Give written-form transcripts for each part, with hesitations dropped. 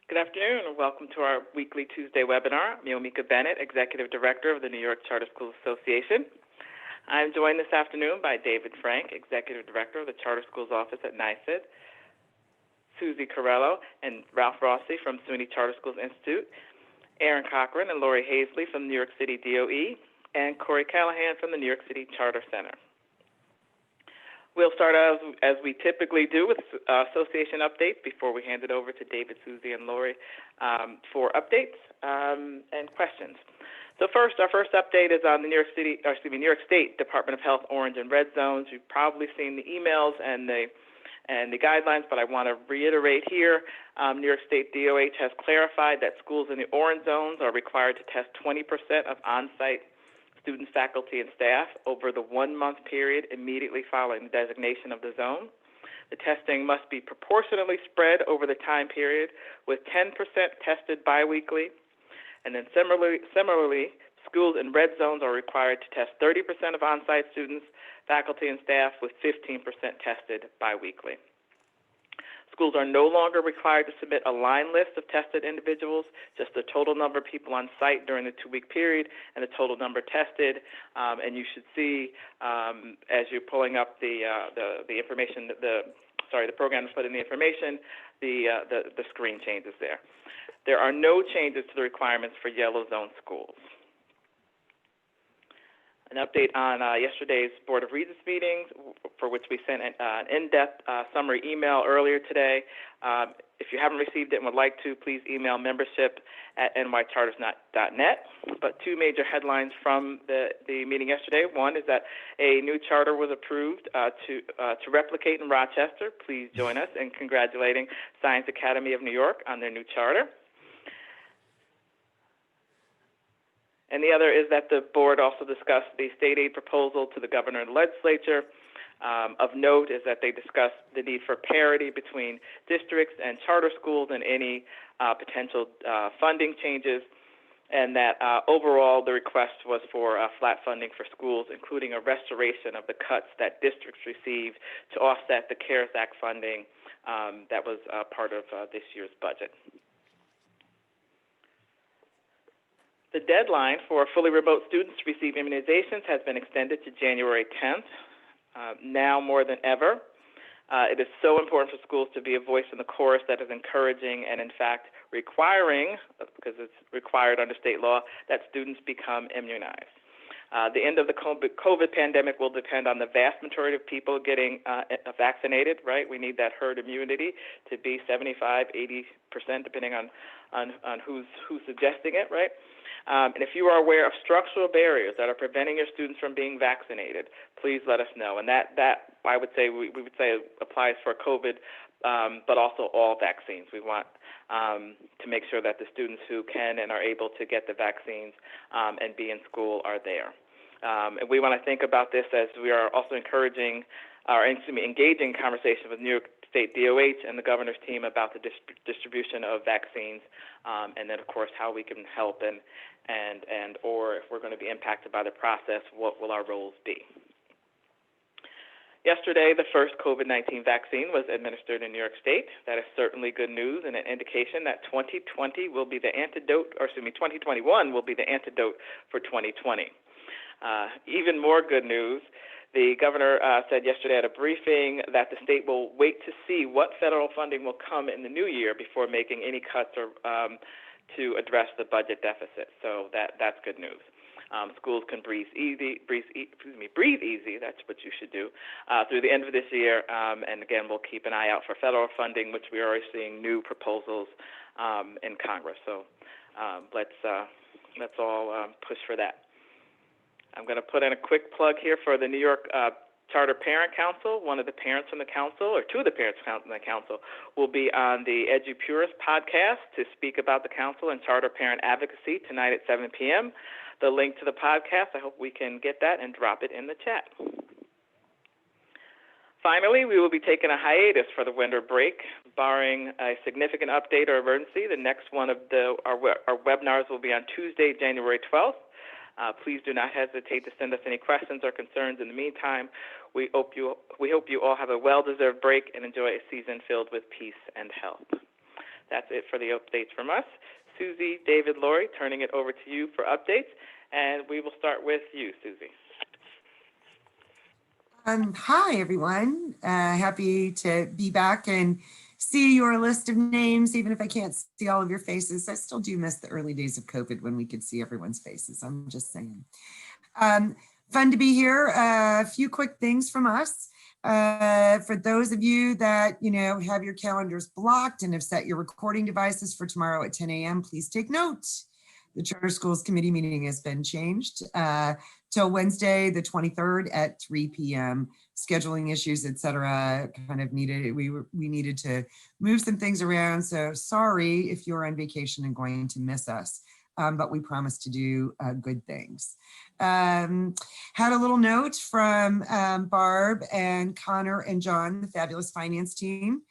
Good afternoon, and welcome to our weekly Tuesday webinar. I'm Yomika Bennett, Executive Director of the New York Charter Schools Association. I'm joined this afternoon by David Frank, Executive Director of the Charter Schools Office at NYSID, Susie Carello and Ralph Rossi from SUNY Charter Schools Institute, Aaron Cochran and Lori Hazley from the New York City DOE, and Corey Callahan from the New York City Charter Center. We'll start as we typically do with association updates before we hand it over to David, Susie, and Lori for updates and questions. So first, our first update is on the New York State Department of Health orange and red zones. You've probably seen the emails and the guidelines, but I want to reiterate here. New York State DOH has clarified that schools in the orange zones are required to test 20% of on-site students, faculty, and staff over the 1-month period immediately following the designation of the zone. The testing must be proportionally spread over the time period, with 10% tested biweekly. And then similarly, schools in red zones are required to test 30% of on-site students, faculty, and staff, with 15% tested biweekly. Schools are no longer required to submit a line list of tested individuals, just the total number of people on site during the 2-week period and the total number tested. And you should see, as you're pulling up the information, the program is put in the information, the screen changes there. There are no changes to the requirements for yellow zone schools. An update on yesterday's Board of Regents meetings, for which we sent an in-depth summary email earlier today. If you haven't received it and would like to, please email membership@nycharters.net. But two major headlines from the meeting yesterday. One is that a new charter was approved to replicate in Rochester. Please join us in congratulating Science Academy of New York on their new charter. And the other is that the board also discussed the state aid proposal to the governor and legislature. Of note is that they discussed the need for parity between districts and charter schools and any potential funding changes, and that overall the request was for flat funding for schools, including a restoration of the cuts that districts received to offset the CARES Act funding that was part of this year's budget. The deadline for fully remote students to receive immunizations has been extended to January 10th. Now more than ever, it is so important for schools to be a voice in the chorus that is encouraging and, in fact, requiring, because it's required under state law, that students become immunized. The end of the COVID pandemic will depend on the vast majority of people getting vaccinated, right? We need that herd immunity to be 75, 80%, depending on who's suggesting it, right? And if you are aware of structural barriers that are preventing your students from being vaccinated, please let us know. And that I would say, we would say applies for COVID, but also all vaccines. We want to make sure that the students who can and are able to get the vaccines and be in school are there. And we want to think about this as we are also engaging conversation with New York State DOH and the governor's team about the distribution of vaccines, and then, of course, how we can help or if we're going to be impacted by the process, what will our roles be? Yesterday, the first COVID-19 vaccine was administered in New York State. That is certainly good news and an indication that 2021 will be the antidote for 2020. Even more good news, the governor said yesterday at a briefing that the state will wait to see what federal funding will come in the new year before making any cuts or to address the budget deficit. So that's good news. Schools can breathe easy. That's what you should do through the end of this year. And again, we'll keep an eye out for federal funding, which we are already seeing new proposals in Congress. So let's all push for that. I'm going to put in a quick plug here for the New York Charter Parent Council. One of the parents from the council, or two of the parents from the council, will be on the EduPurist podcast to speak about the council and charter parent advocacy tonight at 7 p.m. The link to the podcast, I hope we can get that and drop it in the chat. Finally, we will be taking a hiatus for the winter break. Barring a significant update or emergency, the next one of our webinars will be on Tuesday, January 12th. Please do not hesitate to send us any questions or concerns. In the meantime, we hope you all have a well-deserved break and enjoy a season filled with peace and health. That's it for the updates from us. Susie, David, Lori, turning it over to you for updates, and we will start with you, Susie. Hi, everyone. Happy to be back and see your list of names, even if I can't see all of your faces. I still do miss the early days of COVID when we could see everyone's faces. I'm just saying. Fun to be here. A few quick things from us. For those of you that, have your calendars blocked and have set your recording devices for tomorrow at 10 a.m., please take note. The Charter Schools Committee meeting has been changed till Wednesday, the 23rd at 3 p.m. Scheduling issues, etc., kind of needed. We needed to move some things around. So sorry if you're on vacation and going to miss us, but we promise to do good things. Had a little note from Barb and Connor and John, the fabulous finance team.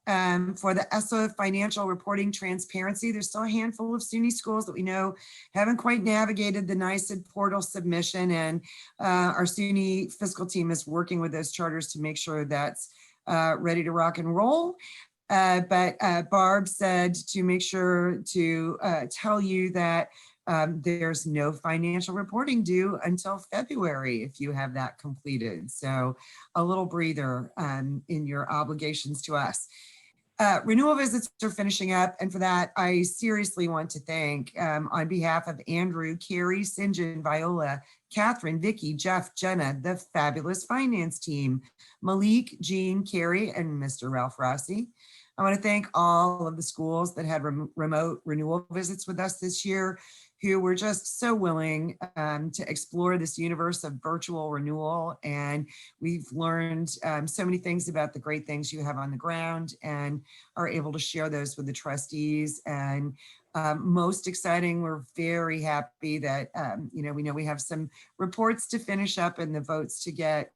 For the ESSA financial reporting transparency, there's still a handful of SUNY schools that we know haven't quite navigated the NYSED portal submission, and our SUNY fiscal team is working with those charters to make sure that's ready to rock and roll. But Barb said to make sure to tell you that there's no financial reporting due until February if you have that completed. So a little breather in your obligations to us. Renewal visits are finishing up, and for that, I seriously want to thank, on behalf of Andrew, Carrie, Sinjin, Viola, Catherine, Vicky, Jeff, Jenna, the fabulous finance team, Malik, Jean, Carrie, and Mr. Ralph Rossi. I want to thank all of the schools that had remote renewal visits with us this year, who were just so willing to explore this universe of virtual renewal. And we've learned so many things about the great things you have on the ground and are able to share those with the trustees. And most exciting, we're very happy that, we know we have some reports to finish up and the votes to get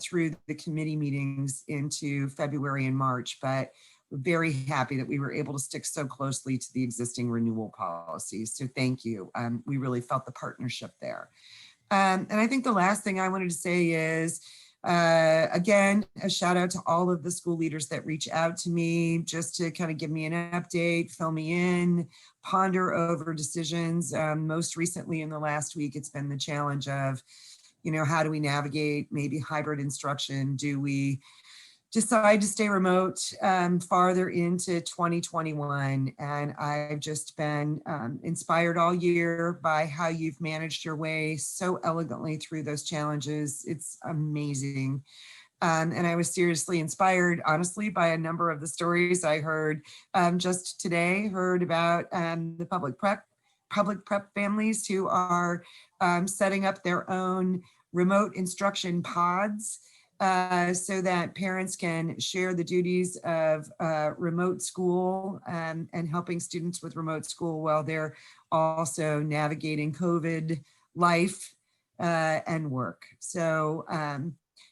through the committee meetings into February and March, but we're very happy that we were able to stick so closely to the existing renewal policies. So thank you. We really felt the partnership there. And I think the last thing I wanted to say is, again, a shout out to all of the school leaders that reach out to me just to kind of give me an update, fill me in, ponder over decisions. Most recently in the last week, it's been the challenge of, how do we navigate maybe hybrid instruction? Do we decide to stay remote farther into 2021? And I've just been inspired all year by how you've managed your way so elegantly through those challenges. It's amazing. And I was seriously inspired, honestly, by a number of the stories I heard just today, heard about the public prep families who are setting up their own remote instruction pods so that parents can share the duties of remote school and helping students with remote school while they're also navigating COVID life and work. So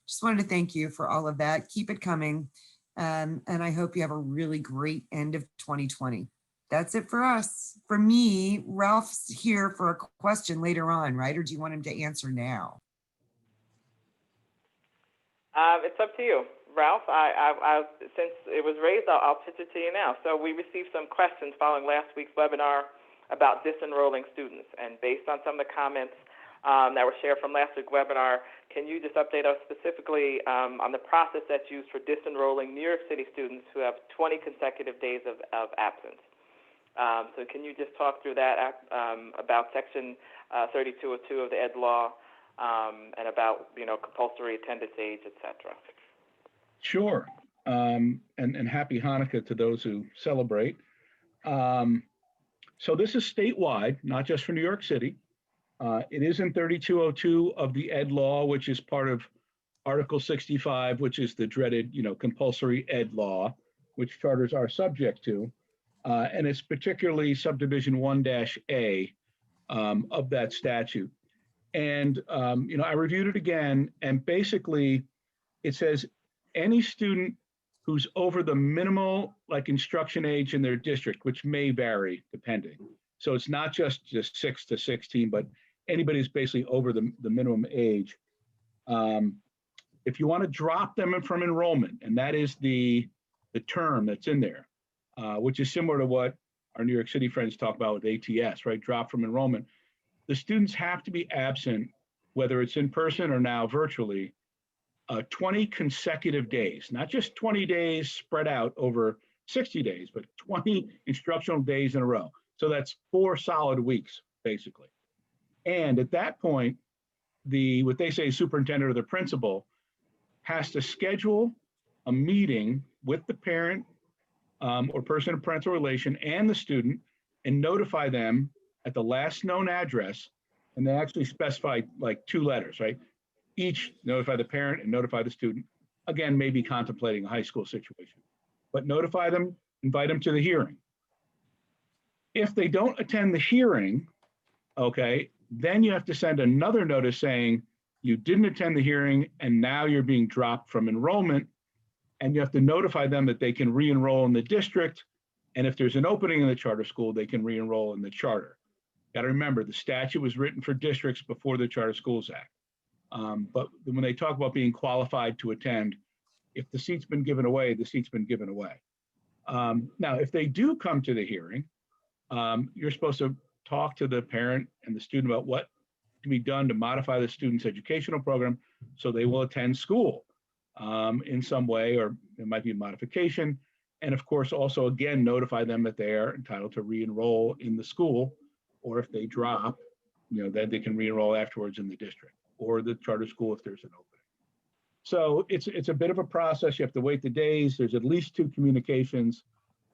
just wanted to thank you for all of that. Keep it coming. And I hope you have a really great end of 2020. That's it for us. For me, Ralph's here for a question later on, right? Or do you want him to answer now? It's up to you. Ralph, since it was raised, I'll pitch it to you now. So we received some questions following last week's webinar about disenrolling students. And based on some of the comments that were shared from last week's webinar, can you just update us specifically on the process that's used for disenrolling New York City students who have 20 consecutive days of absence? So can you just talk through that about Section 3202 of the Ed Law and about, compulsory attendance age, et cetera? Sure. And happy Hanukkah to those who celebrate. So this is statewide, not just for New York City. It is in 3202 of the Ed Law, which is part of Article 65, which is the dreaded, compulsory Ed Law, which charters are subject to. And it's particularly subdivision 1-A of that statute. And, I reviewed it again, and basically it says any student who's over the minimal instruction age in their district, which may vary depending. So it's not just 6 to 16, but anybody who's basically over the minimum age. If you want to drop them from enrollment, and that is the term that's in there, which is similar to what our New York City friends talk about with ATS, right? Drop from enrollment. The students have to be absent, whether it's in person or now virtually, 20 consecutive days, not just 20 days spread out over 60 days, but 20 instructional days in a row. So that's 4 solid weeks, basically. And at that point, what they say superintendent or the principal has to schedule a meeting with the parent or person of parental relation and the student and notify them at the last known address. And they actually specify like 2 letters, right? Each notify the parent and notify the student. Again, maybe contemplating a high school situation, but notify them, invite them to the hearing. If they don't attend the hearing, okay, then you have to send another notice saying you didn't attend the hearing and now you're being dropped from enrollment, and you have to notify them that they can re-enroll in the district. And if there's an opening in the charter school, they can re-enroll in the charter. Got to remember, the statute was written for districts before the Charter Schools Act. But when they talk about being qualified to attend, if the seat's been given away, the seat's been given away. Now, if they do come to the hearing, you're supposed to talk to the parent and the student about what can be done to modify the student's educational program so they will attend school in some way, or it might be a modification. And of course, also, again, notify them that they are entitled to re-enroll in the school, or if they drop, then they can re-enroll afterwards in the district or the charter school if there's an opening. So it's a bit of a process. You have to wait the days. There's at least 2 communications.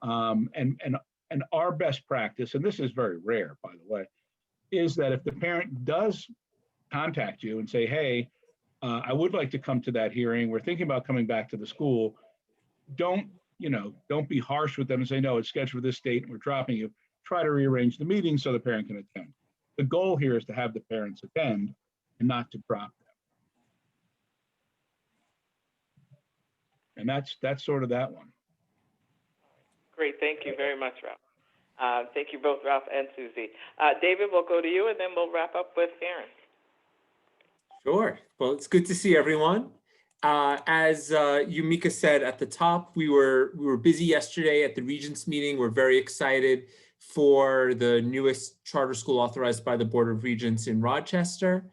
And our best practice, and this is very rare, by the way, is that if the parent does contact you and say, hey, I would like to come to that hearing, we're thinking about coming back to the school, don't be harsh with them and say, no, it's scheduled for this date and we're dropping you. Try to rearrange the meeting so the parent can attend. The goal here is to have the parents attend and not to drop them. And that's sort of that one. Great, thank you very much, Ralph. Thank you both, Ralph and Susie. David, we'll go to you, and then we'll wrap up with Aaron. Sure. Well, it's good to see everyone. As Yumika said at the top, we were busy yesterday at the Regents meeting. We're very excited for the newest charter school authorized by the Board of Regents in Rochester.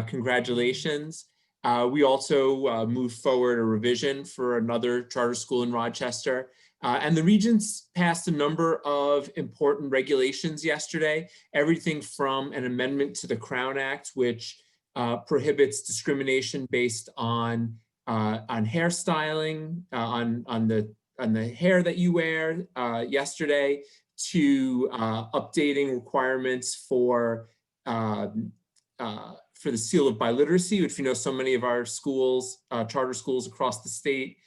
Congratulations. We also moved forward a revision for another charter school in Rochester. And the Regents passed a number of important regulations yesterday, everything from an amendment to the Crown Act, which prohibits discrimination based on hairstyling, on the hair that you wear yesterday, to updating requirements for the seal of biliteracy, which we know so many of our schools, charter schools across the state,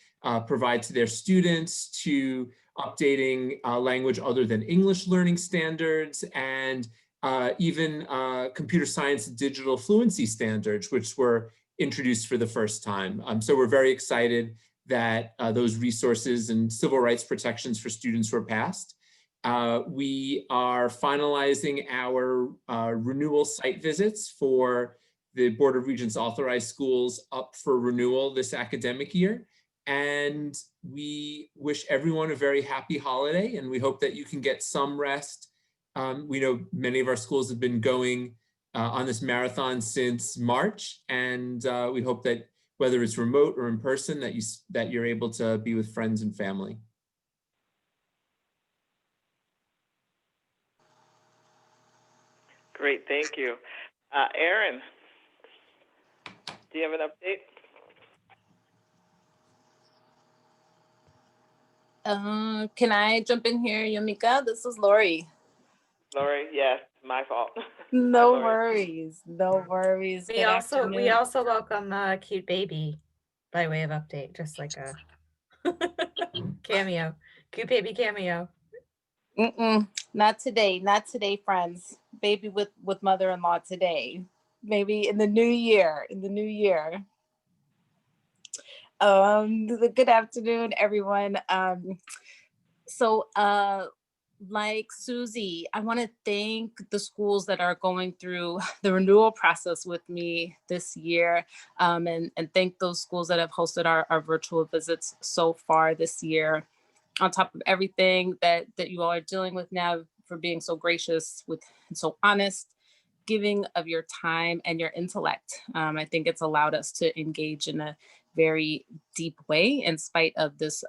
provide to their students, to updating language other than English learning standards, and even computer science and digital fluency standards, which were introduced for the first time. So we're very excited that those resources and civil rights protections for students were passed. We are finalizing our renewal site visits for the Board of Regents authorized schools up for renewal this academic year. And we wish everyone a very happy holiday, and we hope that you can get some rest. We know many of our schools have been going on this marathon since March, and we hope that whether it's remote or in person, that you're able to be with friends and family. Great, thank you. Aaron, do you have an update? Can I jump in here, Yumika? This is Lori. Lori, yes, my fault. No Lori. worries, no worries. We also welcome cute baby by way of update, just like a cameo, cute baby cameo. Not today, friends. Baby with mother-in-law today. Maybe in the new year. Good afternoon, everyone. Like Susie, I want to thank the schools that are going through the renewal process with me this year, and thank those schools that have hosted our virtual visits so far this year. on top of everything that you all are dealing with now, for being so gracious with and so honest, giving of your time and your intellect. I think it's allowed us to engage in a very deep way in spite of this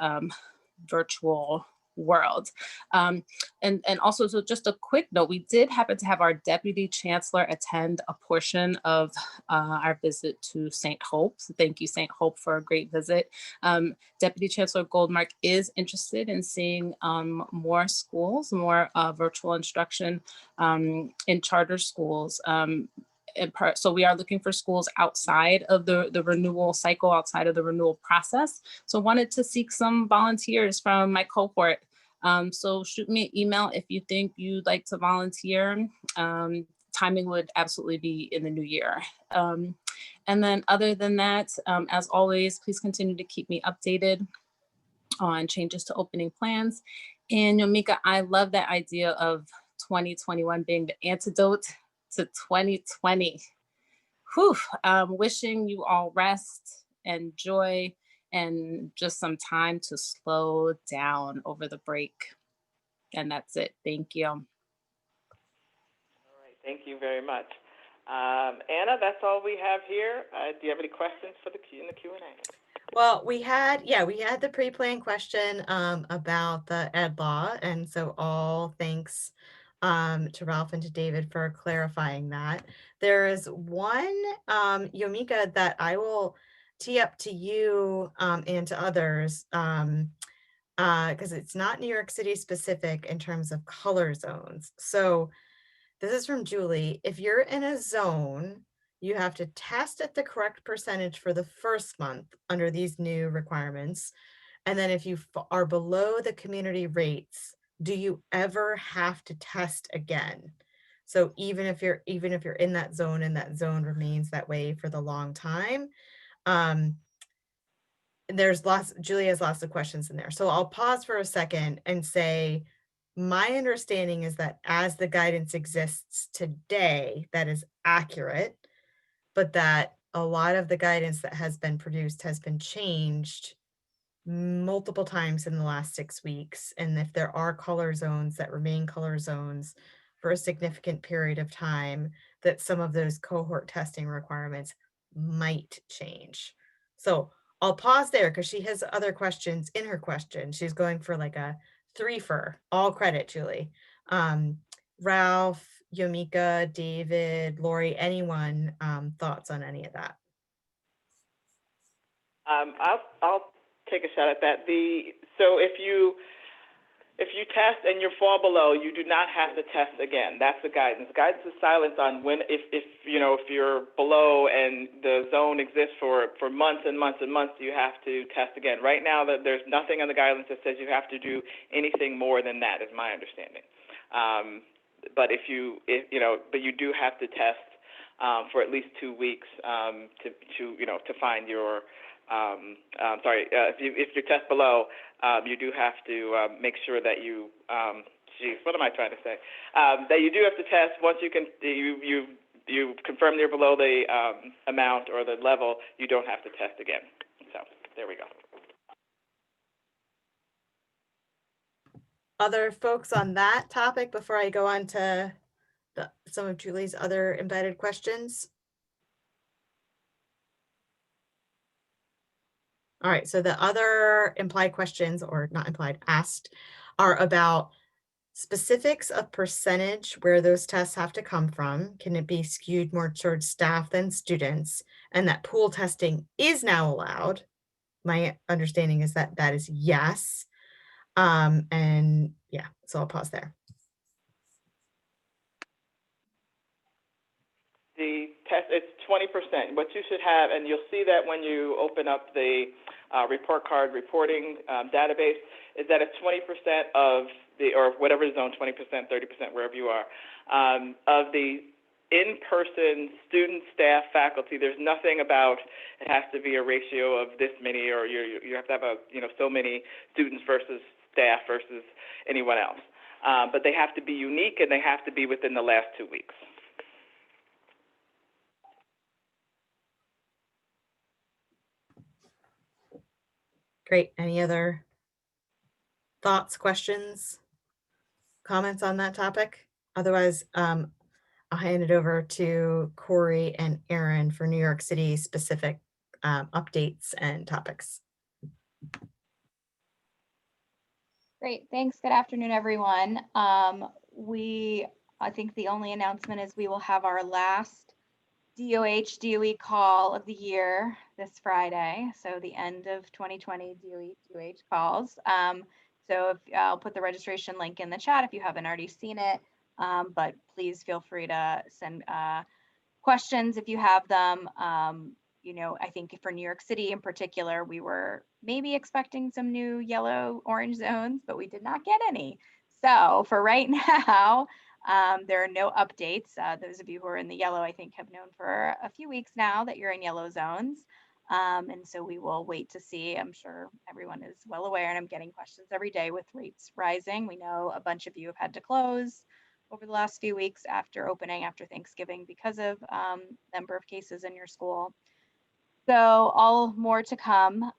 virtual world. And also, so just a quick note, we did happen to have our Deputy Chancellor attend a portion of our visit to St. Hope. So thank you, St. Hope, for a great visit. Deputy Chancellor Goldmark is interested in seeing more schools, more virtual instruction in charter schools. So we are looking for schools outside of the renewal cycle, outside of the renewal process. So wanted to seek some volunteers from my cohort. So shoot me an email if you think you'd like to volunteer. Timing would absolutely be in the new year. And then other than that, as always, please continue to keep me updated on changes to opening plans. And Yomika, I love that idea of 2021 being the antidote to 2020. Whew, wishing you all rest and joy and just some time to slow down over the break. And that's it. Thank you. All right, thank you very much. Anna, that's all we have here. Do you have any questions for in the Q&A? Well, we had the pre-planned question about the ed law, and so all thanks to Ralph and to David for clarifying that. There is one, Yomika, that I will tee up to you and to others, because it's not New York City specific in terms of color zones. So this is from Julie. If you're in a zone, you have to test at the correct percentage for the first month under these new requirements. And then if you are below the community rates, do you ever have to test again? So even if you're in that zone and that zone remains that way for the long time, Julie has lots of questions in there. So I'll pause for a second and say, my understanding is that as the guidance exists today, that is accurate, but that a lot of the guidance that has been produced has been changed multiple times in the last 6 weeks. And if there are color zones that remain color zones for a significant period of time, that some of those cohort testing requirements might change. So I'll pause there because she has other questions in her question. She's going for like a 3 for all credit, Julie. Ralph, Yomika, David, Lori, anyone, thoughts on any of that? I'll take a shot at that. So if you test and you fall below, you do not have to test again. That's the guidance. Guidance is silent on when, if you're below and the zone exists for months and months and months, you have to test again. Right now, there's nothing on the guidance that says you have to do anything more than that, is my understanding. But you do have to test for at least 2 weeks to find your. If you test below, you do have to make sure that you. What am I trying to say? That you do have to test once you confirm you're below the amount or the level. You don't have to test again. So there we go. Other folks on that topic before I go on to some of Julie's other embedded questions? All right, so the other implied questions, or not implied, asked, are about specifics of percentage where those tests have to come from. Can it be skewed more towards staff than students? And that pool testing is now allowed. My understanding is that that is yes. And yeah, so I'll pause there. The test, it's 20%. What you should have, and you'll see that when you open up the report card reporting database, is that it's 20% of or whatever zone, 20%, 30%, wherever you are, of the in-person student, staff, faculty. There's nothing about it has to be a ratio of this many, or you have to have so many students versus staff versus anyone else. But they have to be unique, and they have to be within the last 2 weeks. Great. Any other thoughts, questions, comments on that topic? Otherwise, I'll hand it over to Corey and Aaron for New York City specific updates and topics. Great, thanks. Good afternoon, everyone. I think the only announcement is we will have our last DOE call of the year this Friday. So the end of 2020 DOH calls. So I'll put the registration link in the chat if you haven't already seen it. But please feel free to send questions if you have them. You know, I think for New York City in particular, we were maybe expecting some new yellow, orange zones, but we did not get any. So for right now, there are no updates. Those of you who are in the yellow, I think, have known for a few weeks now that you're in yellow zones. And so we will wait to see. I'm sure everyone is well aware, and I'm getting questions every day with rates rising. We know a bunch of you have had to close over the last few weeks after opening after Thanksgiving because of number of cases in your school. So all more to come.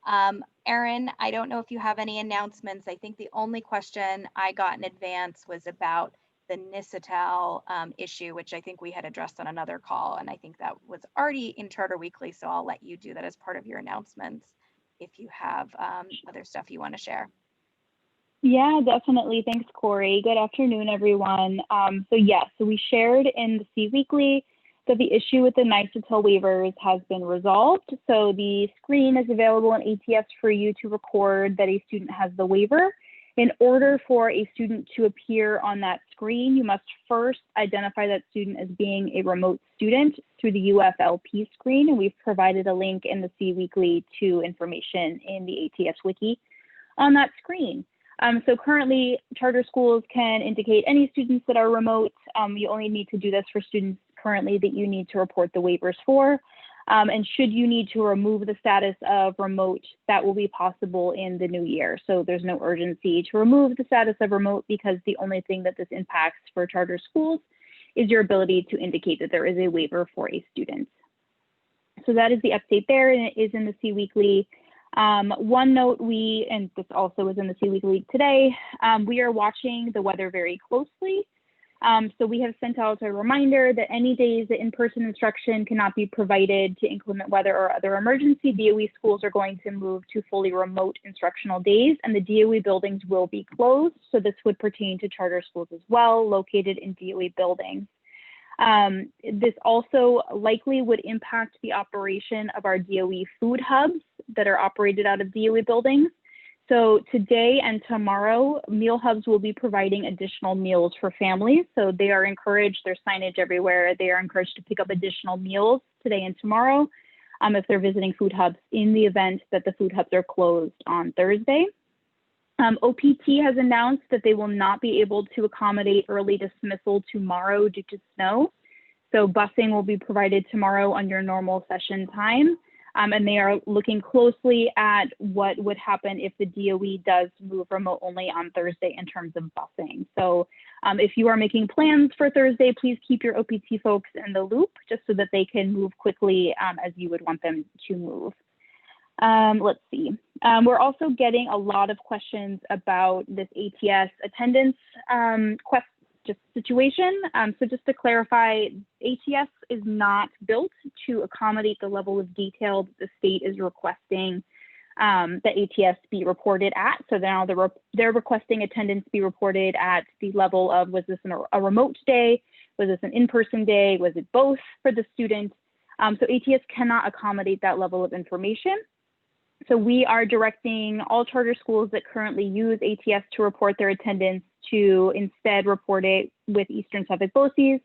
Erin, I don't know if you have any announcements. I think the only question I got in advance was about the NISATEL issue, which I think we had addressed on another call. And I think that was already in Charter Weekly. So I'll let you do that as part of your announcements if you have other stuff you want to share. Yeah, definitely. Thanks, Corey. Good afternoon, everyone. So we shared in the C Weekly that the issue with the NISATEL waivers has been resolved. So the screen is available in ATS for you to record that a student has the waiver. In order for a student to appear on that screen, you must first identify that student as being a remote student through the UFLP screen. And we've provided a link in the C Weekly to information in the ATS Wiki on that screen. So currently, charter schools can indicate any students that are remote. You only need to do this for students currently that you need to report the waivers for. And should you need to remove the status of remote, that will be possible in the new year. So there's no urgency to remove the status of remote because the only thing that this impacts for charter schools is your ability to indicate that there is a waiver for a student. So that is the update there, and it is in the C Weekly. One note, and this also is in the C Weekly today, we are watching the weather very closely. So we have sent out a reminder that any days that in-person instruction cannot be provided to inclement weather or other emergency, DOE schools are going to move to fully remote instructional days, and the DOE buildings will be closed. So this would pertain to charter schools as well, located in DOE buildings. This also likely would impact the operation of our DOE food hubs that are operated out of DOE buildings. So today and tomorrow, meal hubs will be providing additional meals for families. So they are encouraged, there's signage everywhere, they are encouraged to pick up additional meals today and tomorrow if they're visiting food hubs in the event that the food hubs are closed on Thursday. OPT has announced that they will not be able to accommodate early dismissal tomorrow due to snow. So busing will be provided tomorrow on your normal session time. And they are looking closely at what would happen if the DOE does move remote only on Thursday in terms of busing. So if you are making plans for Thursday, please keep your OPT folks in the loop just so that they can move quickly as you would want them to move. Let's see. We're also getting a lot of questions about this ATS attendance situation. So just to clarify, ATS is not built to accommodate the level of detail that the state is requesting that ATS be reported at. So now they're requesting attendance be reported at the level of, was this a remote day? Was this an in-person day? Was it both for the student? So ATS cannot accommodate that level of information. So we are directing all charter schools that currently use ATS to report their attendance to instead report it with Eastern Suffolk BOCES,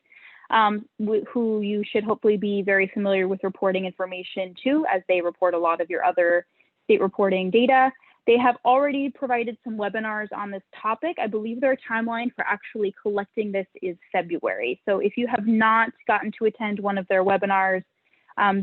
who you should hopefully be very familiar with reporting information to, as they report a lot of your other state reporting data. They have already provided some webinars on this topic. I believe their timeline for actually collecting this is February. So if you have not gotten to attend one of their webinars,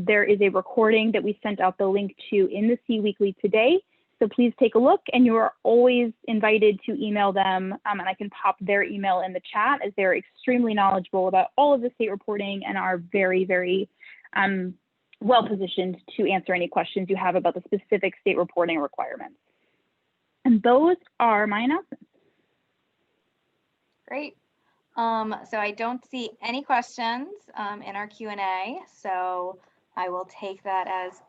there is a recording that we sent out the link to in the C Weekly today. So please take a look, and you are always invited to email them, and I can pop their email in the chat as they're extremely knowledgeable about all of the state reporting and are very, very well positioned to answer any questions you have about the specific state reporting requirements. And those are my announcements. Great. So I don't see any questions in our Q&A, so I will take that as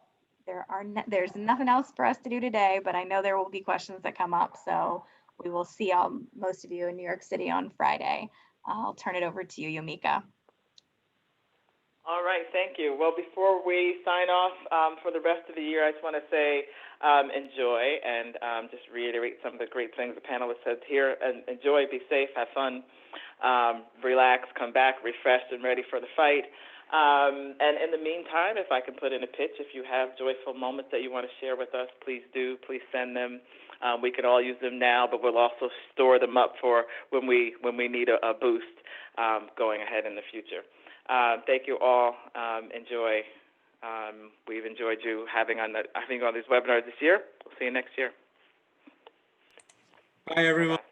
there's nothing else for us to do today, but I know there will be questions that come up, so we will see most of you in New York City on Friday. I'll turn it over to you, Yomika. All right, thank you. Well, before we sign off for the rest of the year, I just want to say enjoy and just reiterate some of the great things the panelists said here. And enjoy, be safe, have fun, relax, come back refreshed and ready for the fight. And in the meantime, if I can put in a pitch, if you have joyful moments that you want to share with us, please do. Please send them. We can all use them now, but we'll also store them up for when we need a boost going ahead in the future. Thank you all. Enjoy. We've enjoyed you having on these webinars this year. We'll see you next year. Bye, everyone. Bye-bye.